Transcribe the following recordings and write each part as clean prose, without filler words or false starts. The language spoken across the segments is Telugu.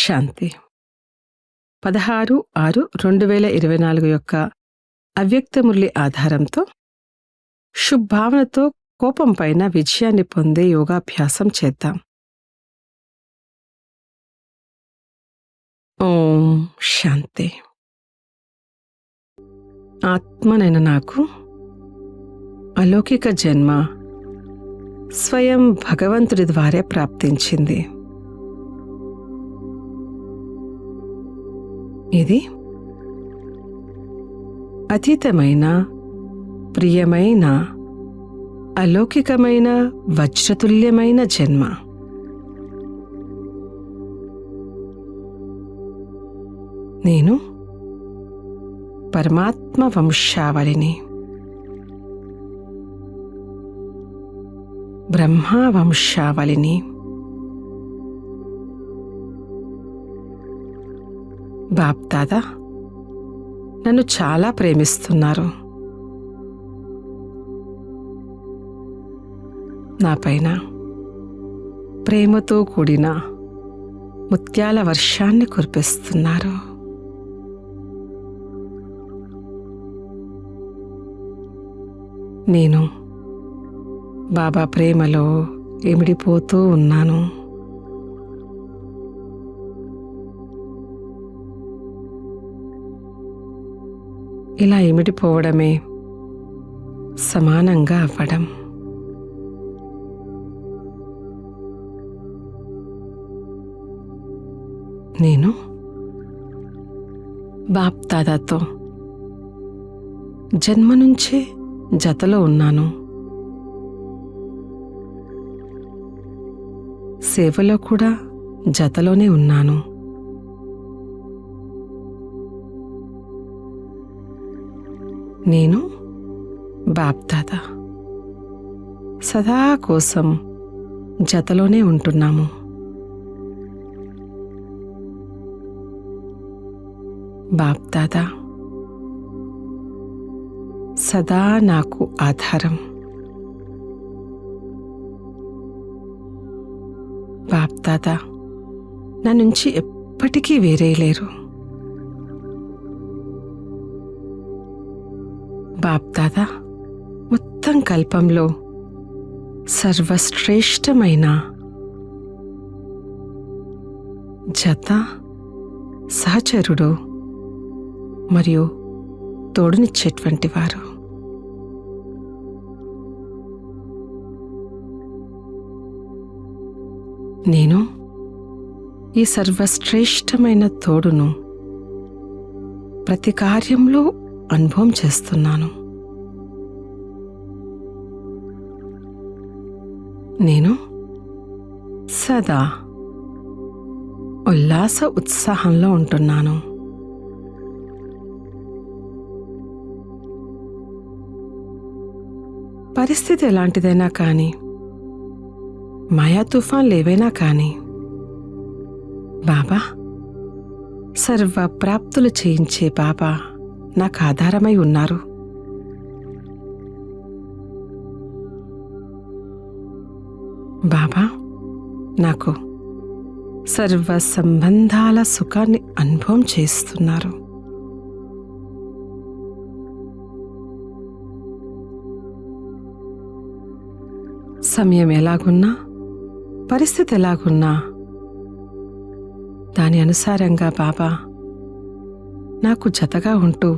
శాంతి 16/6/2024 యొక్క అవ్యక్త మురళి ఆధారంతో శుభావనతో కోపం పైన విజయాన్ని పొందే యోగాభ్యాసం చేద్దాం. ఓం శాంతి. ఆత్మనైన నాకు అలౌకిక జన్మ స్వయం భగవంతుడి ద్వారా ప్రాప్తించింది. ఇది అతీతమైన, ప్రియమైన, అలౌకికమైన, వజ్రతుల్యమైన జన్మ. నేను పరమాత్మ వంశావళిని, బ్రహ్మ వంశావళిని. బాప్ దాదా నన్ను చాలా ప్రేమిస్తున్నారు. నా పైన ప్రేమతో కూడిన ముత్యాల వర్షాన్ని కురిపిస్తున్నారు. నేను బాబా ప్రేమలో ఇమిడిపోతూ ఉన్నాను. ఇలా ఇమిడిపోవడమే సమానంగా అవ్వడం. నేను బాప్ దాదాతో జన్మ నుంచే జతలో ఉన్నాను. సేవలో కూడా జతలోనే ఉన్నాను. నేను బాప్ దాదా సదా కోసం జతలోనే ఉంటున్నాము. బాప్ దాదా సదా నాకు ఆధారం. బాప్ దాదా నా నుంచి ఎప్పటికీ వేరేలేరు. బాప్ దాదా మొత్తం కల్పంలో సర్వశ్రేష్టమైన జత, సహచరుడు మరియు తోడునిచ్చేటువంటి వారు. నేను ఈ సర్వశ్రేష్టమైన తోడును ప్రతి కార్యంలో అనుభవం చేస్తున్నాను. నేను సదా ఉల్లాస ఉత్సాహంలో ఉంటున్నాను. పరిస్థితి ఎలాంటిదైనా కానీ, మాయా తుఫాన్లు ఏవైనా కానీ, బాబా సర్వ ప్రాప్తులు చేయించే బాబా నాకు ఆధారమై ఉన్నారు. బాబా నాకు సర్వ సంబంధాల సుఖాన్ని అనుభవం చేస్తున్నారు. సమయం ఎలాగున్నా, పరిస్థితి ఎలాగున్నా దాని అనుసారంగా బాబా నాకు జతగా ఉంటూ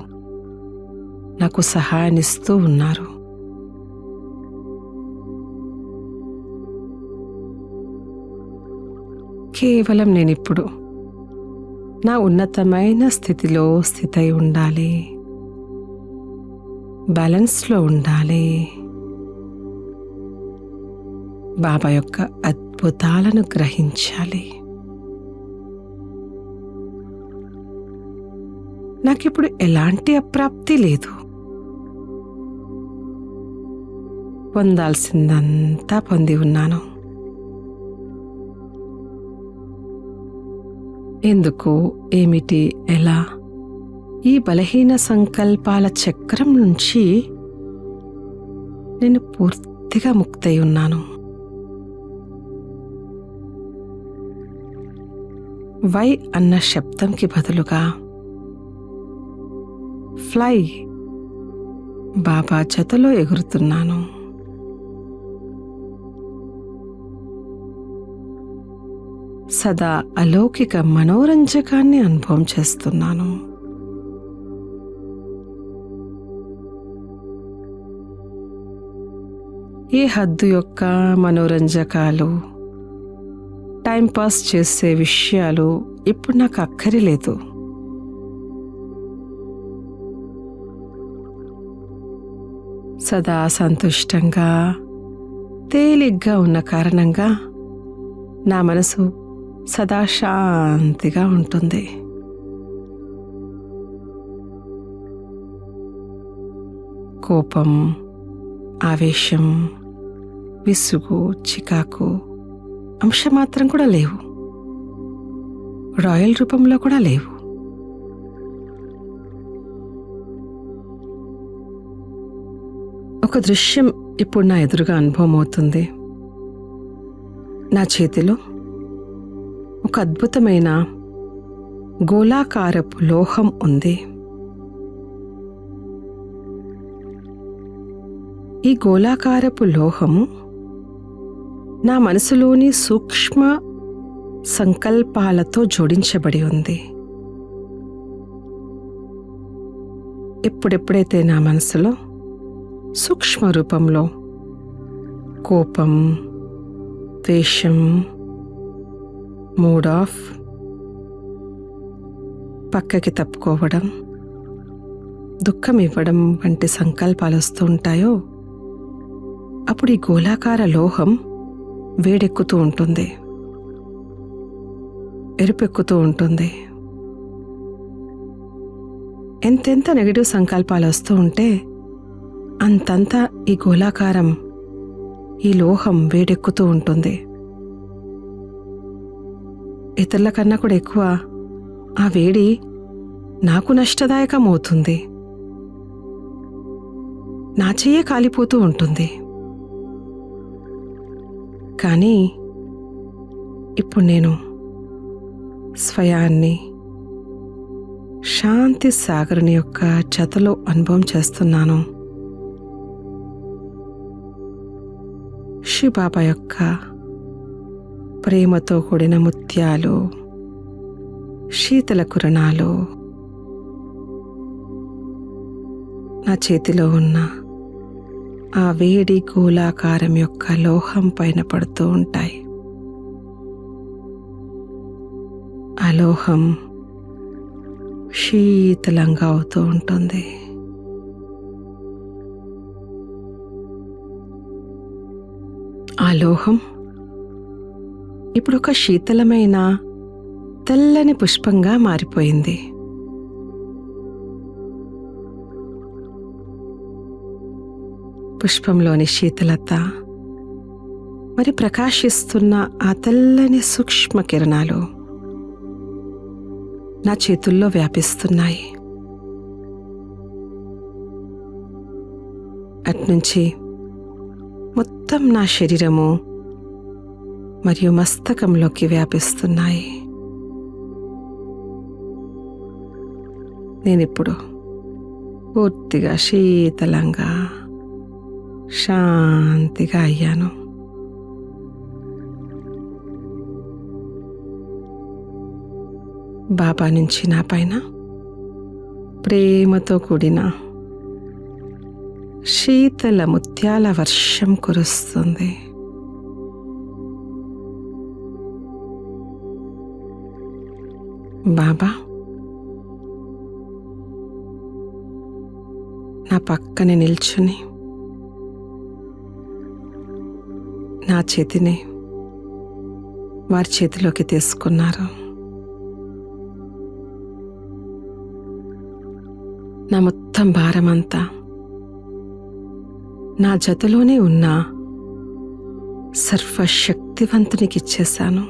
నాకు సహాయాన్నిస్తూ ఉన్నారు. కేవలం నేనిప్పుడు నా ఉన్నతమైన స్థితిలో స్థితై ఉండాలి, బ్యాలెన్స్లో ఉండాలి. బాబా యొక్క అద్భుతాలను గ్రహించాలి. నాకిప్పుడు ఎలాంటి అప్రాప్తి లేదు. పొందాల్సిందంతా పొంది ఉన్నాను. ఎందుకు, ఏమిటి, ఎలా ఈ బలహీన సంకల్పాల చక్రం నుంచి నేను పూర్తిగా ముక్తై ఉన్నాను. వై అన్న శబ్దంకి బదులుగా ఫ్లై బాబా జతలో ఎగురుతున్నాను. సదా అలౌకిక మనోరంజకాన్ని అనుభవం చేస్తున్నాను. ఈ హద్దు యొక్క మనోరంజకాలు, టైంపాస్ చేసే విషయాలు ఇప్పుడు నాకు అక్కర్లేదు. సదా సంతుష్టంగా తేలిగ్గా ఉన్న కారణంగా నా మనసు సదా శాంతిగా ఉంటుంది. కోపం, ఆవేశం, విసుగు, చికాకు అంశమాత్రం కూడా లేవు. రాయల్ రూపంలో కూడా లేవు. ఒక దృశ్యం ఇప్పుడు నా ఎదురుగా అనుభవం అవుతుంది. నా చేతిలో ఒక అద్భుతమైన గోళాకారపు లోహం ఉంది. ఈ గోళాకారపు లోహము నా మనసులోని సూక్ష్మ సంకల్పాలతో జోడించబడి ఉంది. ఎప్పుడెప్పుడైతే నా మనసులో సూక్ష్మ రూపంలో కోపం, ద్వేషం, మూడ్ ఆఫ్, పక్కకి తప్పుకోవడం, దుఃఖం ఇవ్వడం వంటి సంకల్పాలు వస్తూ ఉంటాయో అప్పుడు ఈ గోళాకార లోహం వేడెక్కుతూ ఉంటుంది, ఎరుపెక్కుతూ ఉంటుంది. ఎంతెంత నెగటివ్ సంకల్పాలు వస్తూ ఉంటే అంతంత ఈ గోళాకారం, ఈ లోహం వేడెక్కుతూ ఉంటుంది. ఇతరుల కన్నా కూడా ఎక్కువ ఆ వేడి నాకు నష్టదాయకం అవుతుంది. నా చెయ్యే కాలిపోతూ ఉంటుంది. కానీ ఇప్పుడు నేను స్వయాన్ని శాంతి సాగరుని యొక్క జతలో అనుభవం చేస్తున్నాను. శివబాబా యొక్క ప్రేమతో కూడిన ముత్యాలు, శీతల కిరణాలు నా చేతిలో ఉన్న ఆ వేడి గోళాకారం యొక్క లోహం పైన పడుతూ ఉంటాయి. ఆ లోహం శీతలంగా అవుతూ ఉంటుంది. ఆ లోహం ఇప్పుడు ఒక శీతలమైన తెల్లని పుష్పంగా మారిపోయింది. పుష్పంలోని శీతలత మరి ప్రకాశిస్తున్న ఆ తెల్లని సూక్ష్మ కిరణాలు నా చేతుల్లో వ్యాపిస్తున్నాయి. అట్నుంచి మొత్తం నా శరీరము మరియు మస్తకంలోకి వ్యాపిస్తున్నాయి. నేనిప్పుడు పూర్తిగా శీతలంగా శాంతిగా అయ్యాను. బాబా నుంచి నా పైన ప్రేమతో కూడిన శీతల ముత్యాల వర్షం కురుస్తుంది. బాబా నా పక్కనే నిల్చుని నా చేతిని వారి చేతిలోకి తీసుకున్నారు. నా మొత్తం భారమంతా నా జతలోనే ఉన్న సర్వశక్తివంతునికి ఇచ్చేశాను.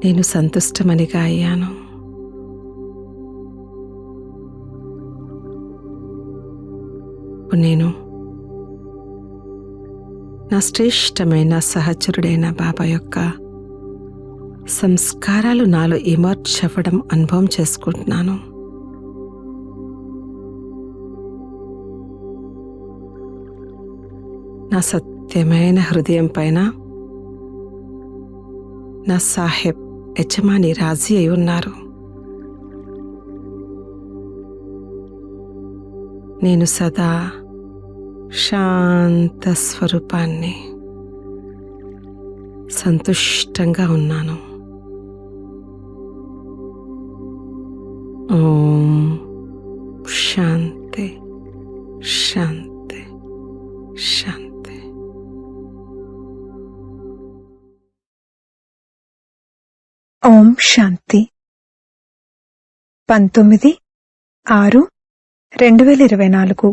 నేను సంతుష్టమనిగా అయ్యాను. నేను నా శ్రేష్టమైన సహచరుడైన బాబా యొక్క సంస్కారాలు నాలో ఎమర్జ్ అవ్వడం అనుభవం చేసుకుంటున్నాను. నా సత్యమైన హృదయం పైన నా సాహెబ్ యజమాని రాజీ అయి ఉన్నారు. నేను సదా శాంత స్వరూపాన్ని, సంతుష్టంగా ఉన్నాను. ఓం శాంతి శాంతి శాంతి. ఓం శాంతి. 19/6/2024.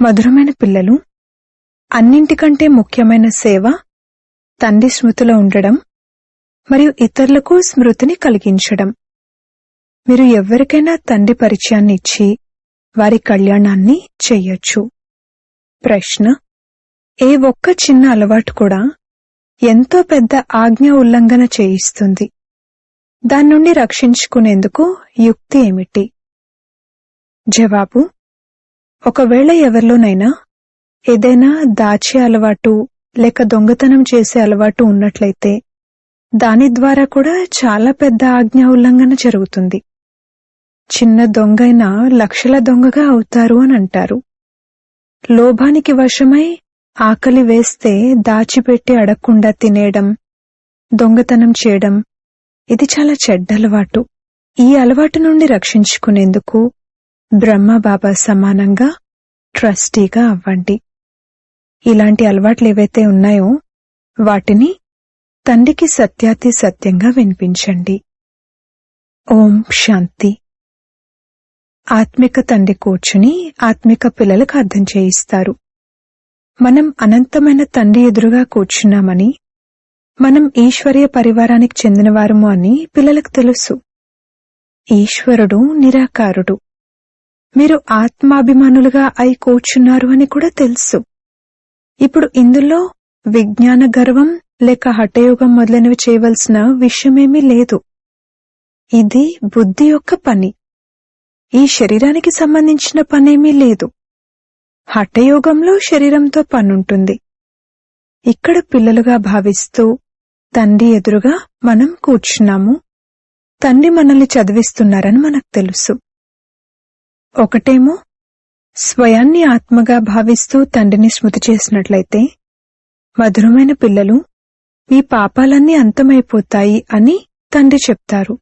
మధురమైన పిల్లలు, అన్నింటికంటే ముఖ్యమైన సేవ తండ్రి స్మృతిలో ఉండడం మరియు ఇతరులకు స్మృతిని కలిగించడం. మీరు ఎవరికైనా తండ్రి పరిచయాన్ని ఇచ్చి వారి కళ్యాణాన్ని చెయ్యొచ్చు. ప్రశ్న: ఏ ఒక్క చిన్న అలవాటు కూడా ఎంతో పెద్ద ఆజ్ఞ ఉల్లంఘన చేయిస్తుంది. దాని నుండి రక్షించుకునేందుకు యుక్తి ఏమిటి? జవాబు: ఒకవేళ ఎవరిలోనైనా ఏదైనా దాచే అలవాటు లేక దొంగతనం చేసే అలవాటు ఉన్నట్లయితే దాని ద్వారా కూడా చాలా పెద్ద ఆజ్ఞ ఉల్లంఘన జరుగుతుంది. చిన్న దొంగైనా లక్షల దొంగగా అవుతారు అని అంటారు. లోభానికి వశమై ఆకలి వేస్తే దాచిపెట్టి అడగకుండా తినేయడం, దొంగతనం చేయడం, ఇది చాలా చెడ్డ అలవాటు. ఈ అలవాటు నుండి రక్షించుకునేందుకు బ్రహ్మబాబా సమానంగా ట్రస్టీగా అవ్వండి. ఇలాంటి అలవాట్లు ఏవైతే ఉన్నాయో వాటిని తండ్రికి సత్యాతి సత్యంగా వినిపించండి. ఓం శాంతి. ఆత్మిక తండ్రి కూర్చుని ఆత్మిక పిల్లలకు అర్థం చేయిస్తారు. మనం అనంతమైన తండ్రి ఎదురుగా కూర్చున్నామని, మనం ఈశ్వరీయ పరివారానికి చెందినవారము అని పిల్లలకు తెలుసు. ఈశ్వరుడు నిరాకారుడు. మీరు ఆత్మాభిమానులుగా అయి కూర్చున్నారు అని కూడా తెలుసు. ఇప్పుడు ఇందులో విజ్ఞాన గర్వం లేక హఠయోగం మొదలైనవి చేయవలసిన విషయమేమీ లేదు. ఇది బుద్ధి యొక్క పని. ఈ శరీరానికి సంబంధించిన పనేమీ లేదు. హఠయోగంలో శరీరంతో పనుంటుంది. ఇక్కడ పిల్లలుగా భావిస్తూ తండ్రి ఎదురుగా మనం కూర్చున్నాము. తండ్రి మనల్ని చదివిస్తున్నారని మనకు తెలుసు. ఒకటేమో స్వయాన్ని ఆత్మగా భావిస్తూ తండ్రిని స్మృతి చేసినట్లయితే, మధురమైన పిల్లలు, మీ పాపాలన్నీ అంతమైపోతాయి అని తండ్రి చెప్తారు.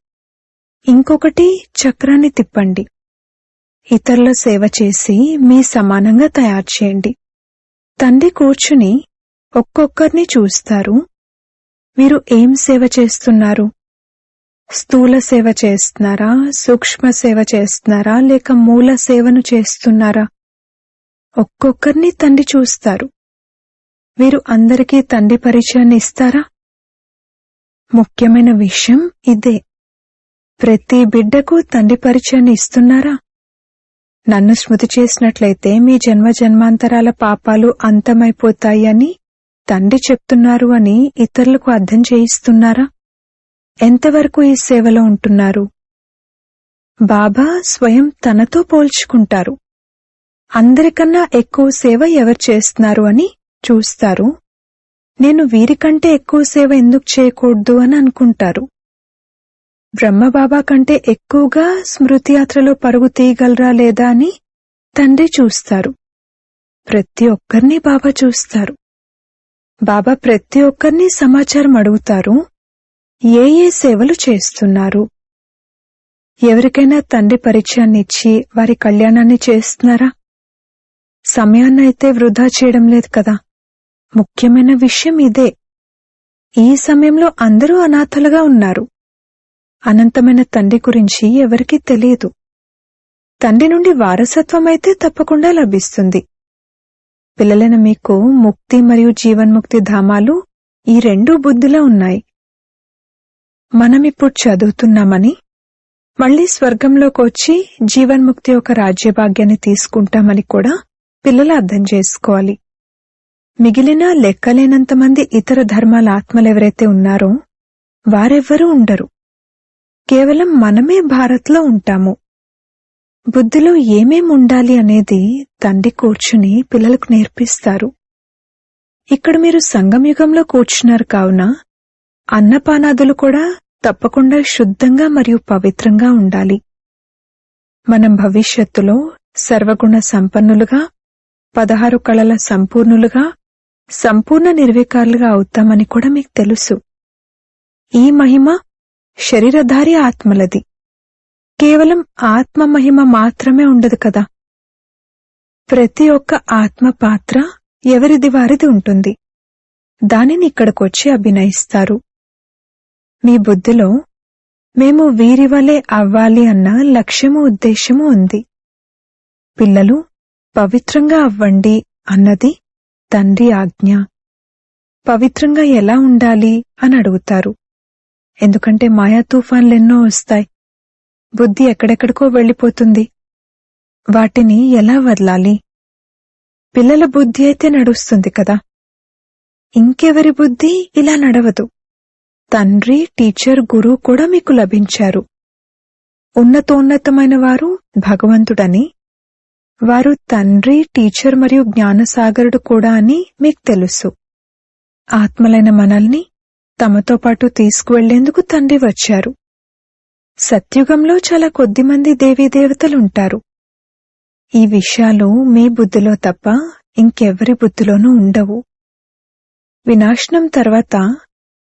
ఇంకొకటి, చక్రాన్ని తిప్పండి. ఇతరుల సేవ చేసి మీ సమానంగా తయారు చేయండి. తండ్రి కూర్చుని ఒక్కొక్కరిని చూస్తారు. మీరు ఏం సేవ చేస్తున్నారు? స్థూల సేవ చేస్తున్నారా, సూక్ష్మ సేవ చేస్తున్నారా, లేక మూల సేవను చేస్తున్నారా? ఒక్కొక్కరిని తండ్రి చూస్తారు. వీరు అందరికీ తండ్రి పరిచయాన్ని ఇస్తారా? ముఖ్యమైన విషయం ఇదే. ప్రతి బిడ్డకు తండ్రి పరిచయాన్ని ఇస్తున్నారా? నన్ను స్మృతి చేసినట్లయితే మీ జన్మ జన్మాంతరాల పాపాలు అంతమైపోతాయి అని తండ్రి చెప్తున్నారు అని ఇతరులకు అర్థం చేయిస్తున్నారా? ఎంతవరకు ఈ సేవలో ఉంటున్నారు? బాబా స్వయం తనతో పోల్చుకుంటారు. అందరికన్నా ఎక్కువ సేవ ఎవరు చేస్తున్నారు అని చూస్తారు. నేను వీరికంటే ఎక్కువ సేవ ఎందుకు చేయకూడదు అని అనుకుంటారు. బ్రహ్మబాబా కంటే ఎక్కువగా స్మృతి యాత్రలో పరుగు తీయగలరా లేదా అని తండ్రి చూస్తారు. ప్రతి ఒక్కరిని బాబా చూస్తారు. బాబా ప్రతి ఒక్కరిని సమాచారం అడుగుతారు. ఏ ఏ సేవలు చేస్తున్నారు? ఎవరికైనా తండ్రి పరిచయాన్ని ఇచ్చి వారి కళ్యాణాన్ని చేస్తున్నారా? సమయాన్నైతే వృధా చేయడం లేదు కదా. ముఖ్యమైన విషయం ఇదే. ఈ సమయంలో అందరూ అనాథలుగా ఉన్నారు. అనంతమైన తండ్రి గురించి ఎవరికీ తెలియదు. తండ్రి నుండి వారసత్వం అయితే తప్పకుండా లభిస్తుంది. పిల్లలైన మీకు ముక్తి మరియు జీవన్ముక్తి ధామాలు ఈ రెండూ బుద్ధిలో ఉన్నాయి. మనమిప్పుడు చదువుతున్నామని, మళ్లీ స్వర్గంలోకి వచ్చి జీవన్ముక్తి యొక్క రాజ్యభాగ్యాన్ని తీసుకుంటామని కూడా పిల్లలు అర్థం చేసుకోవాలి. మిగిలిన లెక్కలేనంతమంది ఇతర ధర్మాల ఆత్మలెవరైతే ఉన్నారో వారెవ్వరూ ఉండరు. కేవలం మనమే భారత్లో ఉంటాము. బుద్ధిలో ఏమేం ఉండాలి అనేది తండ్రి కూర్చుని పిల్లలకు నేర్పిస్తారు. ఇక్కడ మీరు సంగమయుగంలో కూర్చున్నారు కావున అన్నపానాదులు కూడా తప్పకుండా శుద్ధంగా మరియు పవిత్రంగా ఉండాలి. మనం భవిష్యత్తులో సర్వగుణ సంపన్నులుగా 16 కళల సంపూర్ణులుగా సంపూర్ణ నిర్వికారులుగా అవుతామని కూడా మీకు తెలుసు. ఈ మహిమ శరీరధారి ఆత్మలది. కేవలం ఆత్మ మహిమ మాత్రమే ఉండదు కదా. ప్రతి ఒక్క ఆత్మ పాత్ర ఎవరిది వారిది ఉంటుంది. దానిని ఇక్కడికొచ్చి అభినయిస్తారు. మీ బుద్ధిలో మేము వీరి వలె అవ్వాలి అన్న లక్ష్యము ఉద్దేశము ఉంది. పిల్లలు పవిత్రంగా అవ్వండి అన్నది తండ్రి ఆజ్ఞ. పవిత్రంగా ఎలా ఉండాలి అని అడుగుతారు. ఎందుకంటే మాయా తుఫాన్లెన్నో వస్తాయి. బుద్ధి ఎక్కడెక్కడికో వెళ్ళిపోతుంది. వాటిని ఎలా వదలాలి? పిల్లల బుద్ధి అయితే నడుస్తుంది కదా. ఇంకెవరి బుద్ధి ఇలా నడవదు. తండ్రి, టీచర్, గురువు కూడా మీకు లభించారు. ఉన్నతోన్నతమైన వారు భగవంతుడని, వారు తండ్రి, టీచర్ మరియు జ్ఞానసాగరుడు కూడా అని మీకు తెలుసు. ఆత్మలైన మనల్ని తమతో పాటు తీసుకువెళ్లేందుకు తండ్రి వచ్చారు. సత్యుగంలో చాలా కొద్దిమంది దేవీదేవతలుంటారు. ఈ విషయాలు మీ బుద్ధిలో తప్ప ఇంకెవ్వరి బుద్ధిలోనూ ఉండవు. వినాశనం తర్వాత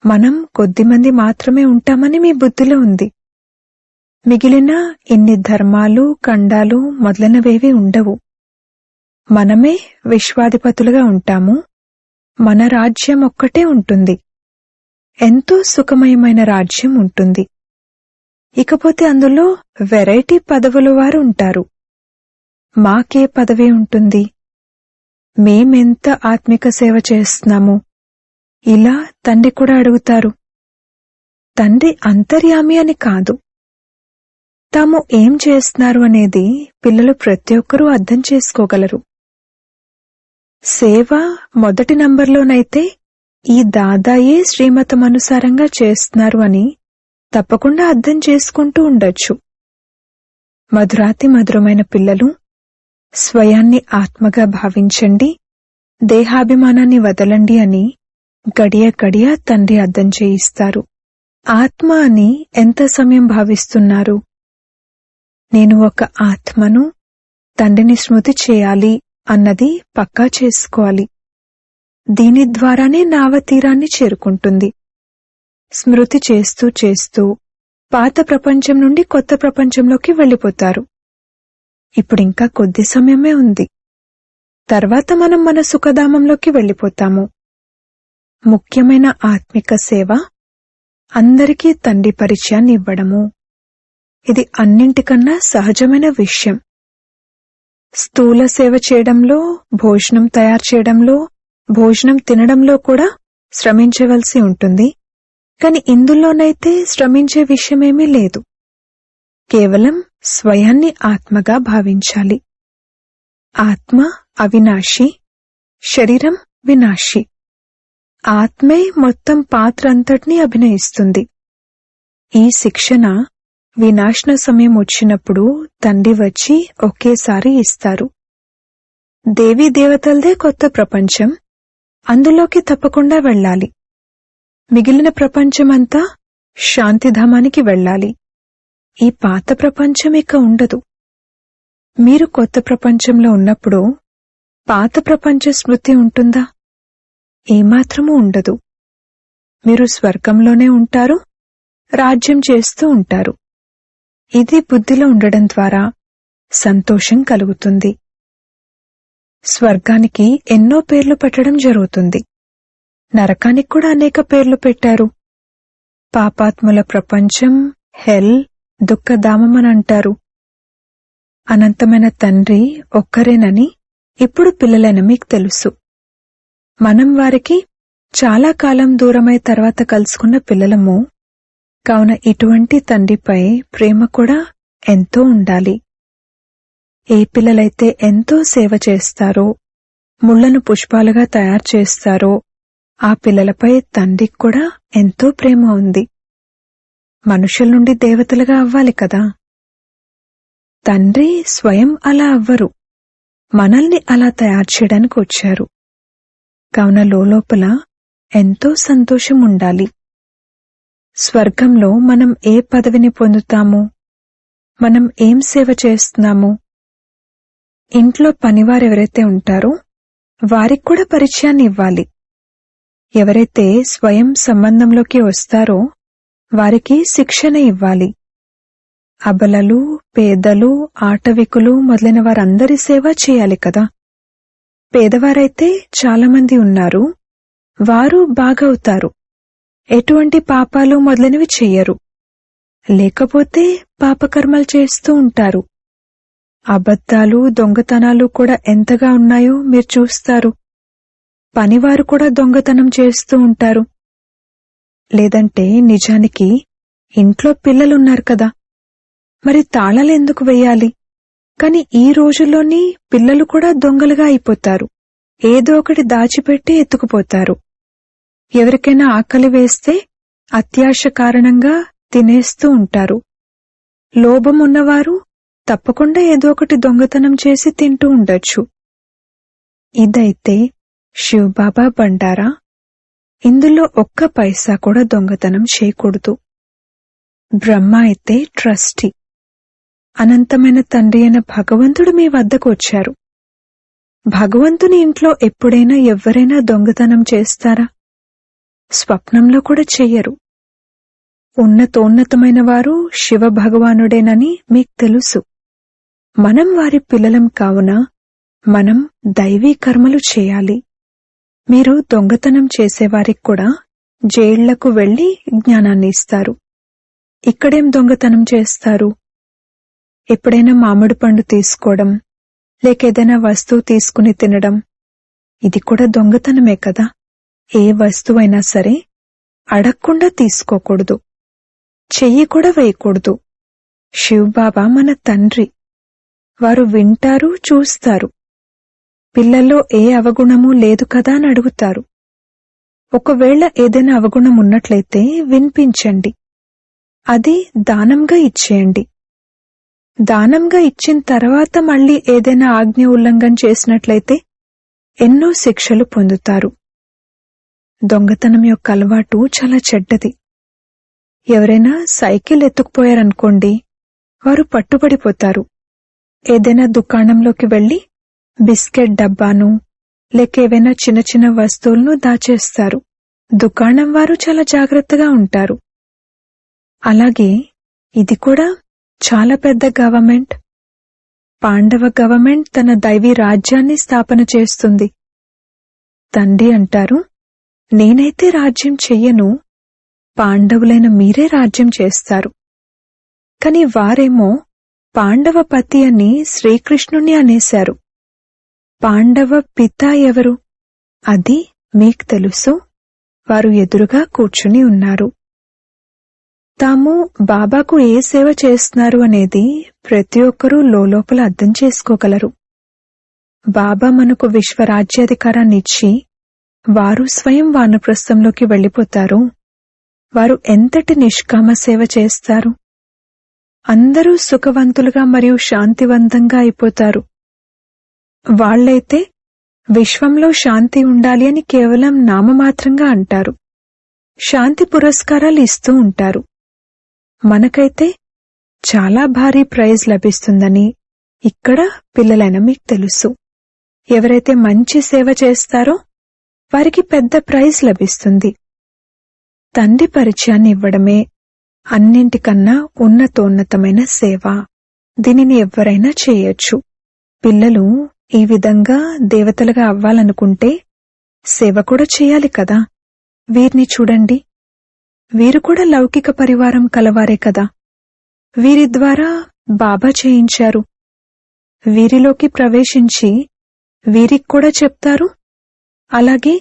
మనం కొద్దిమంది మాత్రమే ఉంటామని మీ బుద్ధిలో ఉంది. మిగిలిన ఇన్ని ధర్మాలు, ఖండాలు మొదలైనవేవీ ఉండవు. మనమే విశ్వాధిపతులుగా ఉంటాము. మన రాజ్యం ఒక్కటే ఉంటుంది. ఎంతో సుఖమయమైన రాజ్యం ఉంటుంది. ఇకపోతే అందులో వెరైటీ పదవుల వారు ఉంటారు. మాకే పదవి ఉంటుంది? మేమెంత ఆత్మిక సేవ చేస్తున్నాము? ఇలా తండ్రి కూడా అడుగుతారు. తండ్రి అంతర్యామి అని కాదు. తాము ఏం చేస్తున్నారు అనేది పిల్లలు ప్రతి ఒక్కరూ అర్థం చేసుకోగలరు. సేవ మొదటి నంబర్లోనైతే ఈ దాదాయే శ్రీమతమనుసారంగా చేస్తున్నారు అని తప్పకుండా అర్థం చేసుకుంటూ ఉండొచ్చు. మధురాతి మధురమైన పిల్లలు, స్వయాన్ని ఆత్మగా భావించండి, దేహాభిమానాన్ని వదలండి అని గడియ గడియ తండ్రి అర్థం చేయిస్తారు. ఆత్మ అని ఎంత సమయం భావిస్తున్నారు? నేను ఒక ఆత్మను, తండ్రిని స్మృతి చేయాలి అన్నది పక్కా చేసుకోవాలి. దీని ద్వారానే నావ తీరాన్ని చేరుకుంటుంది. స్మృతి చేస్తూ చేస్తూ పాత ప్రపంచం నుండి కొత్త ప్రపంచంలోకి వెళ్ళిపోతారు. ఇప్పుడింకా కొద్ది సమయమే ఉంది. తర్వాత మనం మన సుఖధామంలోకి వెళ్ళిపోతాము. ముఖ్యమైన ఆత్మిక సేవ అందరికీ తండ్రి పరిచయాన్ని ఇవ్వడము. ఇది అన్నింటికన్నా సహజమైన విషయం. స్థూల సేవ చేయడంలో, భోజనం తయారు చేయడంలో, భోజనం తినడంలో కూడా శ్రమించవలసి ఉంటుంది. కాని ఇందులోనైతే శ్రమించే విషయమేమీ లేదు. కేవలం స్వయాన్ని ఆత్మగా భావించాలి. ఆత్మ అవినాశి, శరీరం వినాశి. ఆత్మే మొత్తం పాత్ర అంతటినీ అభినయిస్తుంది. ఈ శిక్షణ వినాశన సమయం వచ్చినప్పుడు తండ్రి వచ్చి ఒకేసారి ఇస్తారు. దేవీ దేవతలదే కొత్త ప్రపంచం, అందులోకి తప్పకుండా వెళ్ళాలి. మిగిలిన ప్రపంచమంతా శాంతిధామానికి వెళ్ళాలి. ఈ పాత ప్రపంచం ఇక ఉండదు. మీరు కొత్త ప్రపంచంలో ఉన్నప్పుడు పాత ప్రపంచ స్మృతి ఉంటుందా? ఏమాత్రమూ ఉండదు. మీరు స్వర్గంలోనే ఉంటారు, రాజ్యం చేస్తూ ఉంటారు. ఇది బుద్ధిలో ఉండడం ద్వారా సంతోషం కలుగుతుంది. స్వర్గానికి ఎన్నో పేర్లు పెట్టడం జరుగుతుంది. నరకానికి కూడా అనేక పేర్లు పెట్టారు. పాపాత్ముల ప్రపంచం, హెల్, దుఃఖధామమని అంటారు. అనంతమైన తండ్రి ఒక్కరేనని ఇప్పుడు పిల్లలైన మీకు తెలుసు. మనం వారికి చాలా కాలం దూరమై తర్వాత కలుసుకున్న పిల్లలము. కావున ఇటువంటి తండ్రిపై ప్రేమ కూడా ఎంతో ఉండాలి. ఏ పిల్లలైతే ఎంతో సేవ చేస్తారో, ముళ్లను పుష్పాలుగా తయారు చేస్తారో, ఆ పిల్లలపై తండ్రికి కూడా ఎంతో ప్రేమ ఉంది. మనుషుల నుండి దేవతలుగా అవ్వాలి కదా. తండ్రి స్వయం అలా అవ్వరు, మనల్ని అలా తయారు చేయడానికి వచ్చారు. కావున లోపల ఎంతో సంతోషం ఉండాలి. స్వర్గంలో మనం ఏ పదవిని పొందుతాము, మనం ఏం సేవ చేస్తున్నాము, ఇంట్లో పనివారెవరైతే ఉంటారో వారికి కూడా పరిచయాన్ని ఇవ్వాలి. ఎవరైతే స్వయం సంబంధంలోకి వస్తారో వారికి శిక్షణ ఇవ్వాలి. అబలలు, పేదలు, ఆటవికులు మొదలైన వారందరి సేవ చేయాలి కదా. పేదవారైతే చాలామంది ఉన్నారు, వారు బాగవుతారు, ఎటువంటి పాపాలు మొదలైనవి చెయ్యరు. లేకపోతే పాపకర్మలు చేస్తూ ఉంటారు. అబద్ధాలు, దొంగతనాలు కూడా ఎంతగా ఉన్నాయో మీరు చూస్తారు. పనివారు కూడా దొంగతనం చేస్తూ ఉంటారు. లేదంటే నిజానికి ఇంట్లో పిల్లలున్నారు కదా, మరి తాళాలెందుకు వెయ్యాలి? కాని ఈ రోజుల్లోని పిల్లలు కూడా దొంగలుగా అయిపోతారు. ఏదో ఒకటి దాచిపెట్టి ఎత్తుకుపోతారు. ఎవరికైనా ఆకలి వేస్తే అత్యాశ కారణంగా తినేస్తూ ఉంటారు. లోభం ఉన్నవారు తప్పకుండా ఏదో ఒకటి దొంగతనం చేసి తింటూ ఉండొచ్చు. ఇదైతే శివబాబా బండారా. ఇందులో ఒక్క పైసా కూడా దొంగతనం చేయకూడదు. బ్రహ్మ అయితే ట్రస్టీ. అనంతమైన తండ్రి అయిన భగవంతుడు మీ వద్దకు వచ్చారు. భగవంతుని ఇంట్లో ఎప్పుడైనా ఎవ్వరైనా దొంగతనం చేస్తారా? స్వప్నంలో కూడా చెయ్యరు. ఉన్నతోన్నతమైన వారు శివ భగవానుడేనని మీకు తెలుసు. మనం వారి పిల్లలం కావున మనం దైవీ కర్మలు చేయాలి. మీరు దొంగతనం చేసేవారికి కూడా జైళ్లకు వెళ్లి జ్ఞానాన్ని ఇస్తారు. ఇక్కడేం దొంగతనం చేస్తారు? ఎప్పుడైనా మామిడి పండు తీసుకోవడం, లేకేదైనా వస్తువు తీసుకుని తినడం, ఇది కూడా దొంగతనమే కదా. ఏ వస్తువైనా సరే అడగకుండా తీసుకోకూడదు, చెయ్యి కూడా వేయకూడదు. శివబాబా మన తండ్రి, వారు వింటారు, చూస్తారు. పిల్లల్లో ఏ అవగుణమూ లేదు కదా అని అడుగుతారు. ఒకవేళ ఏదైనా అవగుణం ఉన్నట్లయితే వినిపించండి, అది దానంగా ఇచ్చేయండి. దానంగా ఇచ్చిన తర్వాత మళ్ళీ ఏదైనా ఆజ్ఞ ఉల్లంఘన చేసినట్లయితే ఎన్నో శిక్షలు పొందుతారు. దొంగతనం యొక్క అలవాటు చాలా చెడ్డది. ఎవరైనా సైకిల్ ఎత్తుకుపోయారనుకోండి, వారు పట్టుబడిపోతారు. ఏదైనా దుకాణంలోకి వెళ్లి బిస్కెట్ డబ్బాను లేక ఏవైనా చిన్న చిన్న వస్తువులను దాచేస్తారు. దుకాణం వారు చాలా జాగ్రత్తగా ఉంటారు. అలాగే ఇది కూడా చాలా పెద్ద గవర్నమెంట్. పాండవ గవర్నమెంట్ తన దైవీ రాజ్యాన్ని స్థాపన చేస్తుంది. తండ్రి అంటారు, నేనైతే రాజ్యం చెయ్యను, పాండవులైన మీరే రాజ్యం చేస్తారు. కాని వారేమో పాండవ పతి అని శ్రీకృష్ణుణ్ణి అనేశారు. పాండవ పిత ఎవరు? అది మీకు తెలుసు. వారు ఎదురుగా కూర్చుని ఉన్నారు. తాము బాబాకు ఏ సేవ చేస్తున్నారు అనేది ప్రతి ఒక్కరూ లోపల అర్థం చేసుకోగలరు. బాబా మనకు విశ్వరాజ్యాధికారాన్ని ఇచ్చి వారు స్వయం వానప్రస్థంలోకి వెళ్లిపోతారు. వారు ఎంతటి నిష్కామ సేవ చేస్తారు. అందరూ సుఖవంతులుగా మరియు శాంతివంతంగా అయిపోతారు. వాళ్లైతే విశ్వంలో శాంతి ఉండాలి అని కేవలం నామమాత్రంగా అంటారు. శాంతి పురస్కారాలు ఇస్తూ ఉంటారు. మనకైతే చాలా భారీ ప్రైజ్ లభిస్తుందని ఇక్కడ పిల్లలైన మీకు తెలుసు. ఎవరైతే మంచి సేవ చేస్తారో వారికి పెద్ద ప్రైజ్ లభిస్తుంది. తండ్రి పరిచయాన్ని ఇవ్వడమే అన్నింటికన్నా ఉన్నతోన్నతమైన సేవ. దీనిని ఎవ్వరైనా చేయొచ్చు. పిల్లలు ఈ విధంగా దేవతలుగా అవ్వాలనుకుంటే సేవ కూడా చేయాలి కదా. వీరిని చూడండి, వీరు కూడా లౌకిక పరివారం కలవారే కదా. వీరి ద్వారా బాబా చేయించారు. వీరిలోకి ప్రవేశించి వీరికి కూడా చెప్తారు. అలాగే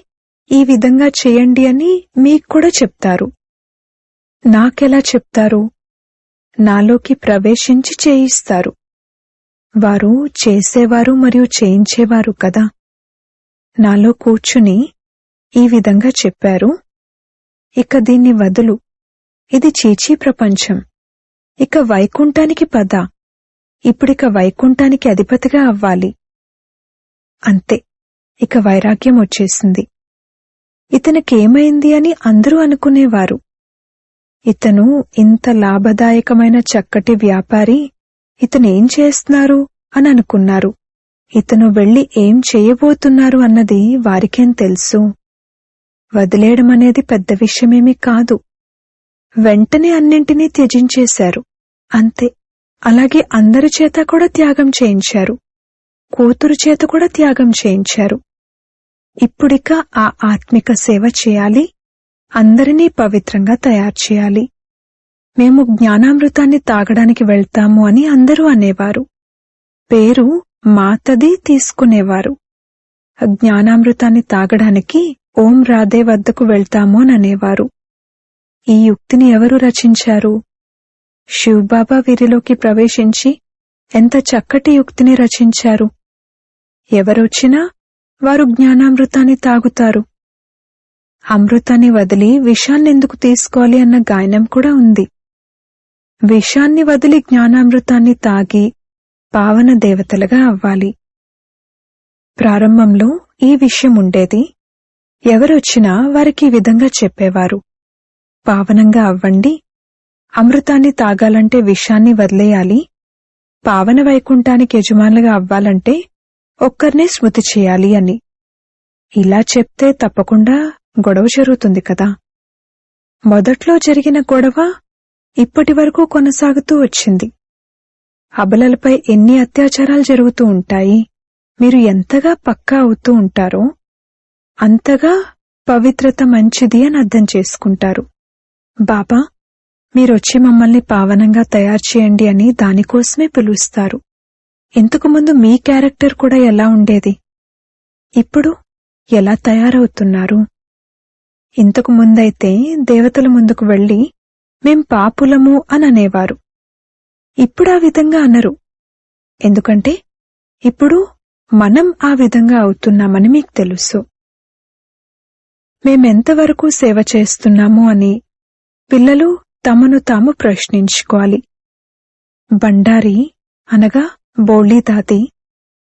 ఈ విధంగా చేయండి అని మీకు కూడా చెప్తారు. నాకెలా చెప్తారు? నాలోకి ప్రవేశించి చేయిస్తారు. వారు చేసేవారు మరియు చేయించేవారు కదా. నాలో కూర్చుని ఈ విధంగా చెప్పారు, ఇక దీన్ని వదులు, ఇది చీచీ ప్రపంచం. ఇక వైకుంఠానికి పద. ఇప్పుడిక వైకుంఠానికి అధిపతిగా అవ్వాలి. అంతే, ఇక వైరాగ్యం వచ్చేసింది. ఇతనికేమైంది అని అందరూ అనుకునేవారు. ఇతను ఇంత లాభదాయకమైన చక్కటి వ్యాపారి, ఇతనేం చేస్తున్నారు అని అనుకున్నారు. ఇతను వెళ్లి ఏం చేయబోతున్నారు అన్నది వారికేం తెలుసు. వదిలేయడమనేది పెద్ద విషయమేమీ కాదు. వెంటనే అన్నింటినీ త్యజించేశారు. అంతే. అలాగే అందరి చేత కూడా త్యాగం చేయించారు. కూతురు చేత కూడా త్యాగం చేయించారు. ఇప్పుడిక ఆ ఆత్మిక సేవ చేయాలి, అందరినీ పవిత్రంగా తయారు చేయాలి. మేము జ్ఞానామృతాన్ని తాగడానికి వెళ్తాము అని అందరూ అనేవారు. పేరు మాతది తీసుకునేవారు. జ్ఞానామృతాన్ని తాగడానికి ఓం రాధే వద్దకు వెళ్తాము అని అనేవారు. ఈ యుక్తిని ఎవరు రచించారు? శివబాబా వీరిలోకి ప్రవేశించి ఎంత చక్కటి యుక్తిని రచించారు. ఎవరొచ్చినా వారు జ్ఞానామృతాన్ని తాగుతారు. అమృతాన్ని వదిలి విషాన్నెందుకు తీసుకోవాలి అన్న గాయనం కూడా ఉంది. విషాన్ని వదిలి జ్ఞానామృతాన్ని తాగి పావన దేవతలుగా అవ్వాలి. ప్రారంభంలో ఈ విషయం ఉండేది. ఎవరొచ్చినా వారికి ఈ విధంగా చెప్పేవారు, పావనంగా అవ్వండి, అమృతాన్ని తాగాలంటే విషాన్ని వదిలేయాలి, పావన వైకుంఠానికి యజమానులుగా అవ్వాలంటే ఒక్కర్నే స్మృతి చేయాలి అని. ఇలా చెప్తే తప్పకుండా గొడవ జరుగుతుంది కదా. మొదట్లో జరిగిన గొడవ ఇప్పటి వరకు కొనసాగుతూ వచ్చింది. అబలలపై ఎన్ని అత్యాచారాలు జరుగుతూ ఉంటాయి. మీరు ఎంతగా పక్కా అవుతూ ఉంటారో అంతగా పవిత్రత మంచిది అని అర్థం చేసుకుంటారు. బాబా, మీరొచ్చి మమ్మల్ని పావనంగా తయారు చేయండి అని దానికోసమే పిలుస్తారు. ఇంతకుముందు మీ క్యారెక్టర్ కూడా ఎలా ఉండేది, ఇప్పుడు ఎలా తయారవుతున్నారు? ఇంతకు ముందైతే దేవతల ముందుకు వెళ్లి మేం పాపులము అని అనేవారు. ఇప్పుడు ఆ విధంగా అనరు. ఎందుకంటే ఇప్పుడు మనం ఆ విధంగా అవుతున్నామని మీకు తెలుసు. మేమెంతవరకు సేవ చేస్తున్నాము అని పిల్లలు తమను తాము ప్రశ్నించుకోవాలి. బండారి అనగా బోళీదాది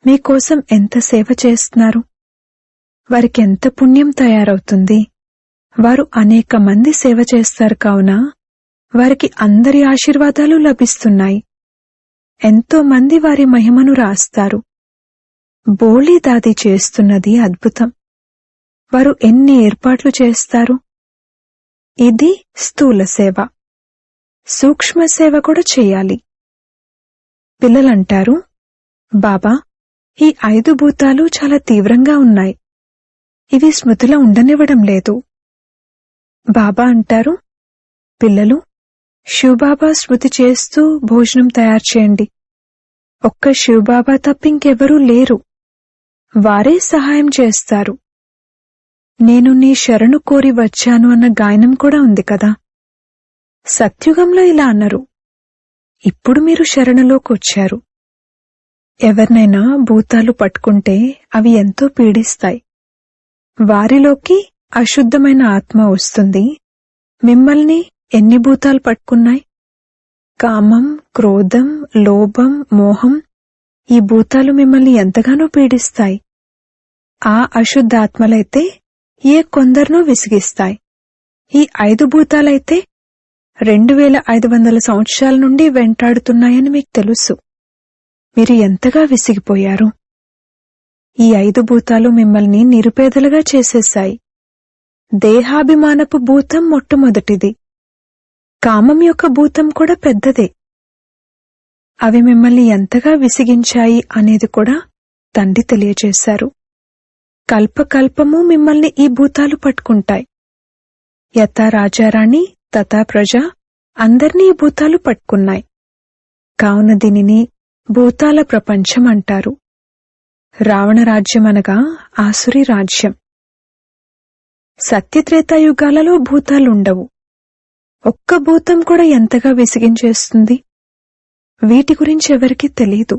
మీకోసం ఎంత సేవ చేస్తున్నారు? వారికెంత పుణ్యం తయారవుతుంది? వారు అనేక మంది సేవ చేస్తారు కావున వారికి అందరి ఆశీర్వాదాలు లభిస్తున్నాయి. ఎంతో మంది వారి మహిమను రాస్తారు. బోళీదాది చేస్తున్నది అద్భుతం. వారు ఎన్ని ఏర్పాట్లు చేస్తారు. ఇది స్థూల సేవ. సూక్ష్మ సేవ కూడా చేయాలి. పిల్లలంటారు, బాబా, ఈ 5 భూతాలు చాలా తీవ్రంగా ఉన్నాయి, ఇవి స్మృతిలో ఉండనివ్వడం లేదు. బాబా అంటారు, పిల్లలు, శివబాబా స్మృతి చేస్తూ భోజనం తయారు చేయండి. ఒక్క శివబాబా తప్పింకెవరూ లేరు. వారే సహాయం చేస్తారు. నేను నీ శరణు కోరి వచ్చాను అన్న గాయనం కూడా ఉంది కదా. సత్యుగంలో ఇలా అన్నారు. ఇప్పుడు మీరు శరణులోకొచ్చారు. ఎవరినైనా భూతాలు పట్టుకుంటే అవి ఎంతో పీడిస్తాయి. వారిలోకి అశుద్ధమైన ఆత్మ వస్తుంది. మిమ్మల్ని ఎన్ని భూతాలు పట్టుకున్నాయి? కామం, క్రోధం, లోభం, మోహం, ఈ భూతాలు మిమ్మల్ని ఎంతగానో పీడిస్తాయి. ఆ అశుద్ధాత్మలైతే ఏ కొందరినో విసిగిస్తాయి. ఈ 5 భూతాలైతే 2500 సంవత్సరాల నుండి వెంటాడుతున్నాయని మీకు తెలుసు. మీరు ఎంతగా విసిగిపోయారు. ఈ 5 భూతాలు మిమ్మల్ని నిరుపేదలుగా చేసేశాయి. దేహాభిమానపు భూతం మొట్టమొదటిది. కామం యొక్క భూతం కూడా పెద్దదే. అవి మిమ్మల్ని ఎంతగా విసిగించాయి అనేది కూడా తండ్రి తెలియచేశారు. కల్పకల్పము మిమ్మల్ని ఈ భూతాలు పట్టుకుంటాయి. యథా రాజారాణి తథా ప్రజ, అందర్నీ ఈ భూతాలు పట్టుకున్నాయి. కావున దీనిని భూతాల ప్రపంచం అంటారు. రావణ రాజ్యం అనగా ఆసురి రాజ్యం. సత్యత్రేతాయుగాలలో భూతాలుండవు. ఒక్క భూతం కూడా ఎంతగా విసిగించేస్తుంది. వీటి గురించి ఎవరికీ తెలీదు.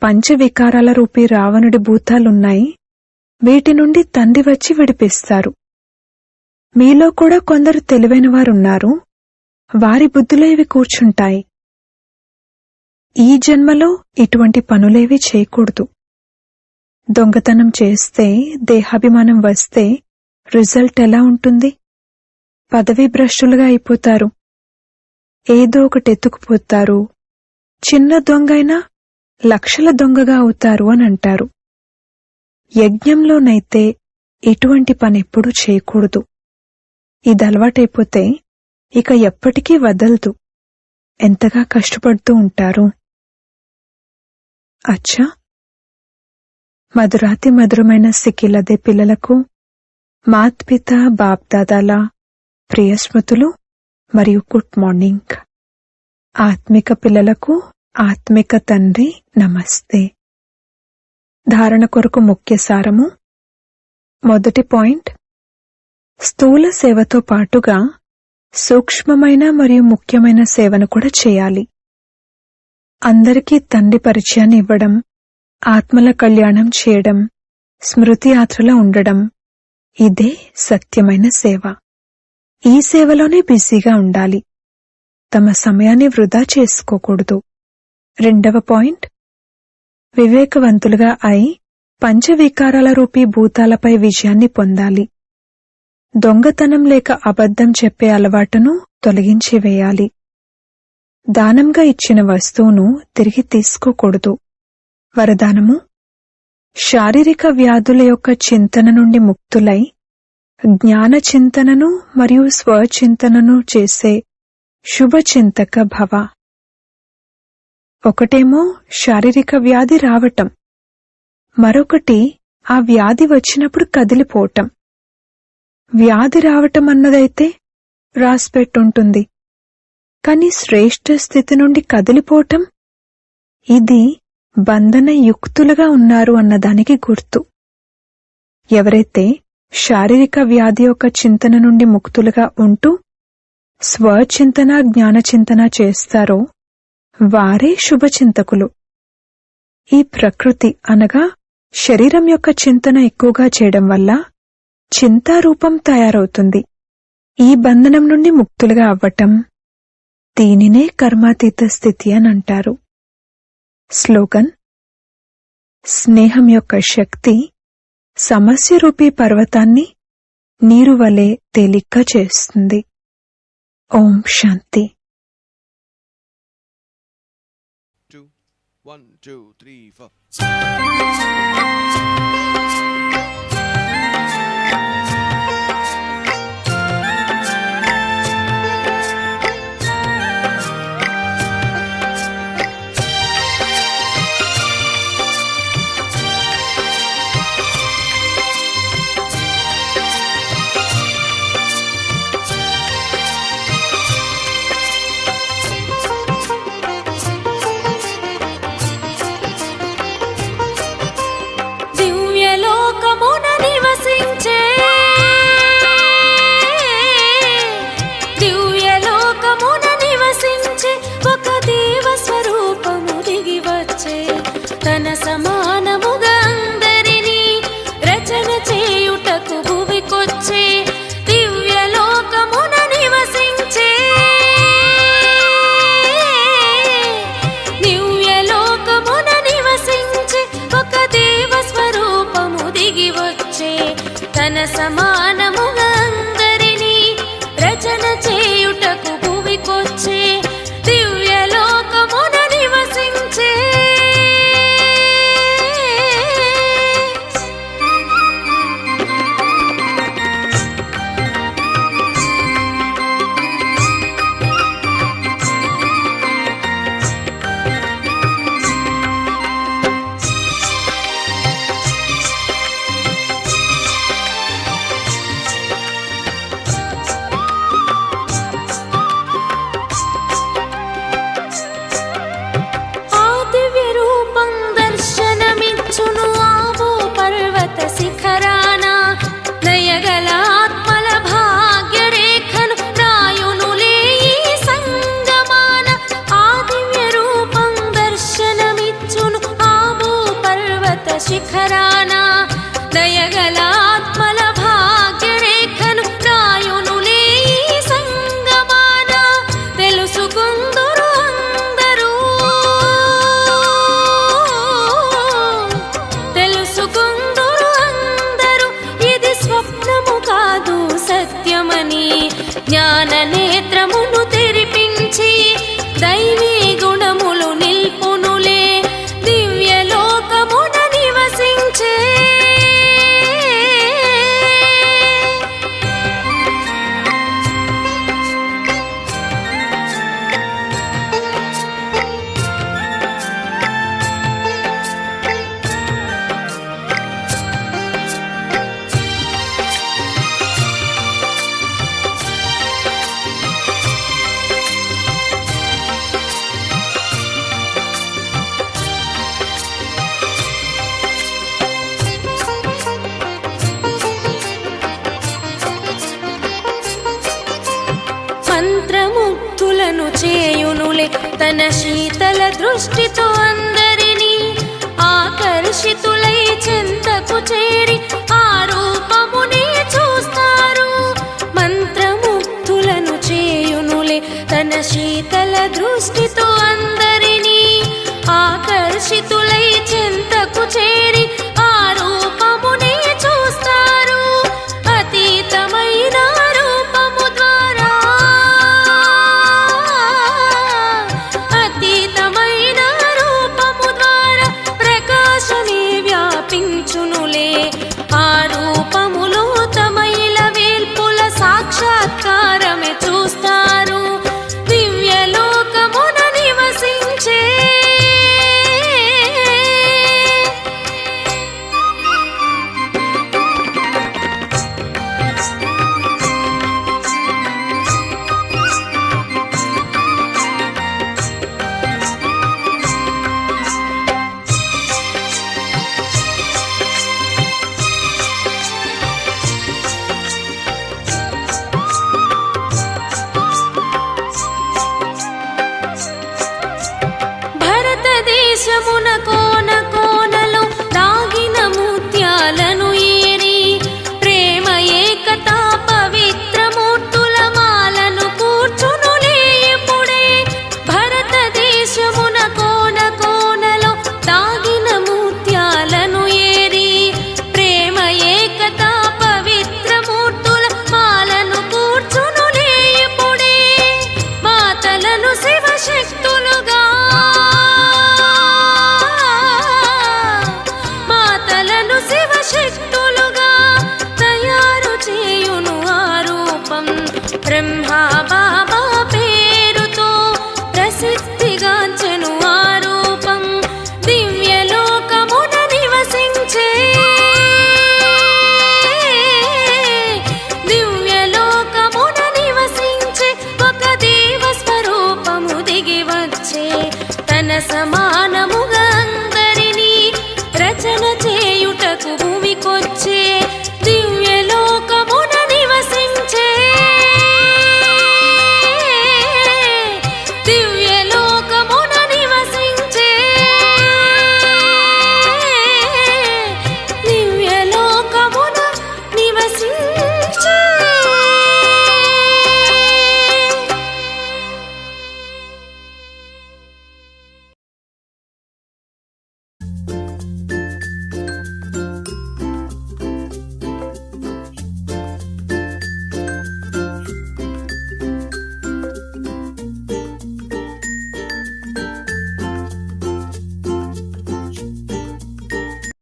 పంచవికారాల రూపీ రావణుడి భూతాలున్నాయి. వీటి నుండి తండ్రి వచ్చి విడిపిస్తారు. మీలో కూడా కొందరు తెలివైన వారున్నారు. వారి బుద్ధిలో ఇవి కూర్చుంటాయి. ఈ జన్మలో ఇటువంటి పనులేవి చేయకూడదు. దొంగతనం చేస్తే, దేహాభిమానం వస్తే రిజల్ట్ ఎలా ఉంటుంది? పదవీ భ్రష్టులుగా అయిపోతారు. ఏదో ఒకటి ఎత్తుకుపోతారు. చిన్న దొంగైనా లక్షల దొంగగా అవుతారు అని అంటారు. యజ్ఞంలోనైతే ఇటువంటి పనెప్పుడూ చేయకూడదు. ఇది అలవాటైపోతే ఇక ఎప్పటికీ వదలదు. ఎంతగా కష్టపడుతూ ఉంటారు. అచ్చా, మధురాతి మధురమైన సిక్కిలదే పిల్లలకు మాత్పిత బాప్దాదాల ప్రియ స్మృతులు మరియు గుడ్ మార్నింగ్. ఆత్మిక పిల్లలకు ఆత్మిక తండ్రి నమస్తే. ధారణ కొరకు ముఖ్య సారము. మొదటి పాయింట్, స్థూల సేవతో పాటుగా సూక్ష్మమైన మరియు ముఖ్యమైన సేవను కూడా చేయాలి. అందరికీ తండ్రి పరిచయాన్ని ఇవ్వడం, ఆత్మల కళ్యాణం చేయడం, స్మృతి యాత్రలో ఉండడం, ఇదే సత్యమైన సేవ. ఈ సేవలోనే బిజీగా ఉండాలి. తమ సమయాన్ని వృధా చేసుకోకూడదు. రెండవ పాయింట్, వివేకవంతులుగా అయి పంచవికారాల రూపీ భూతాలపై విజయాన్ని పొందాలి. దొంగతనం లేక అబద్ధం చెప్పే అలవాటును తొలగించి వేయాలి. దానంగా ఇచ్చిన వస్తువును తిరిగి తీసుకోకూడదు. వరదానము, శారీరక వ్యాధుల యొక్క చింతన నుండి ముక్తులై జ్ఞాన చింతనను మరియు స్వచింతనను చేసే శుభచింతక భవ. ఒకటేమో శారీరక వ్యాధి రావటం, మరొకటి ఆ వ్యాధి వచ్చినప్పుడు కదిలిపోవటం. వ్యాధి రావటం అన్నదైతే రాసిపెట్టుంటుంది, కాని శ్రేష్ఠ స్థితి నుండి కదిలిపోవటం, ఇది బంధన యుక్తులుగా ఉన్నారు అన్నదానికి గుర్తు. ఎవరైతే శారీరక వ్యాధి యొక్క చింతన నుండి ముక్తులుగా ఉంటూ స్వచింతన జ్ఞానచింతన చేస్తారో వారే శుభచింతకులు. ఈ ప్రకృతి అనగా శరీరం యొక్క చింతన ఎక్కువగా చేయడం వల్ల చింతారూపం తయారవుతుంది. ఈ బంధనం నుండి ముక్తులుగా అవ్వటం, దీనినే కర్మాతీత స్థితి అని అంటారు. స్లోగన్, స్నేహం యొక్క శక్తి సమస్య రూపీ పర్వతాన్ని నీరు వలె తేలిగ్గా చేస్తుంది. ఓం శాంతి. 2 1 2 3 4. దివ్యలోక రూపమని జ్ఞాన నేత్రమును తెరిపించి దైవీ గుణములు నిల్పునులే దివ్యలోకమున నివసించే. మంత్రముగ్ధులను చేయునులే తన శీతల దృష్టితో అందరినీ ఆకర్షితులై చెంతకు చేరి ఆ రూపమునే చూస్తారు. మంత్రముగ్ధులను చేయునులే తన శీతల దృష్టితో అందరినీ ఆకర్షితులై చెంతకు చేరి ఆ రూపమునే చూస్తారు. అతీతమైన రూపము ద్వారా అతీతమైన రూపము ద్వారా ప్రకాశమే వ్యాపించునులే. ఆ రూపములో తమైల వేల్పుల సాక్షాత్కారమే చూస్తారు దివ్యలోకమున నివసించే. భారతదేశమున కోన కోనలో దాగిన ముత్యాలను ఏరి ప్రేమ ఏకతా పవిత్ర మూర్తుల మాలను కూర్చునులే ఎప్పుడే. భారతదేశమున కోన కోనలో దాగిన ముత్యాలను ఏరి ప్రేమ ఏకతా పవిత్ర మూర్తుల మాలను కూర్చునులే ఎప్పుడే. మాతలను శివశక్తులుగా మాతలను శివశక్తులుగా తయారు చేయును ఆ రూపం బ్రహ్మ బాబా